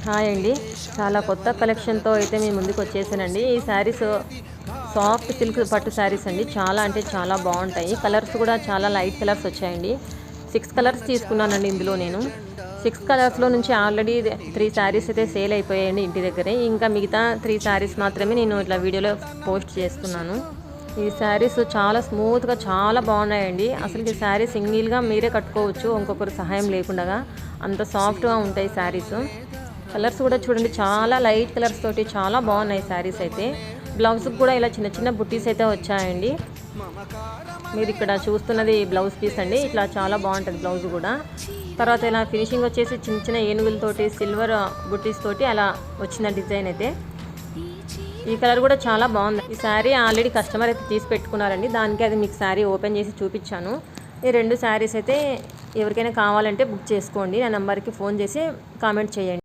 Hi అండి, చాలా కొత్త కలెక్షన్తో అయితే మీ ముందుకు వచ్చేసానండి. ఈ శారీస్ సాఫ్ట్ సిల్క్ పట్టు శారీస్ అండి. చాలా అంటే చాలా బాగుంటాయి. కలర్స్ కూడా చాలా లైట్ కలర్స్ వచ్చాయండి. 6 కలర్స్ తీసుకున్నానండి ఇందులో నేను. 6 కలర్స్లో నుంచి ఆల్రెడీ 3 శారీస్ అయితే సేల్ అయిపోయాయండి ఇంటి దగ్గరే. ఇంకా మిగతా 3 శారీస్ మాత్రమే నేను ఇట్లా వీడియోలో పోస్ట్ చేస్తున్నాను. ఈ శారీస్ చాలా స్మూత్గా చాలా బాగున్నాయండి. అసలు ఈ శారీ సింగిల్గా మీరే కట్టుకోవచ్చు, ఇంకొకరు సహాయం లేకుండా. అంత సాఫ్ట్గా ఉంటాయి శారీస్. కలర్స్ కూడా చూడండి, చాలా లైట్ కలర్స్ తోటి చాలా బాగున్నాయి శారీస్ అయితే. బ్లౌజ్కి కూడా ఇలా చిన్న చిన్న బుట్టీస్ అయితే వచ్చాయండి. మీరు ఇక్కడ చూస్తున్నది బ్లౌజ్ పీస్ అండి. ఇట్లా చాలా బాగుంటుంది బ్లౌజ్ కూడా. తర్వాత ఇలా ఫినిషింగ్ వచ్చేసి చిన్న చిన్న ఏనుగులతోటి సిల్వర్ బుట్టీస్ తోటి అలా వచ్చిన డిజైన్ అయితే. ఈ కలర్ కూడా చాలా బాగుంది. ఈ శారీ ఆల్రెడీ కస్టమర్ అయితే తీసి పెట్టుకున్నారండి. దానికి అది మీకు శారీ ఓపెన్ చేసి చూపించాను. ఈ 2 శారీస్ అయితే ఎవరికైనా కావాలంటే బుక్ చేసుకోండి. నా నెంబర్కి ఫోన్ చేసి కామెంట్ చేయండి.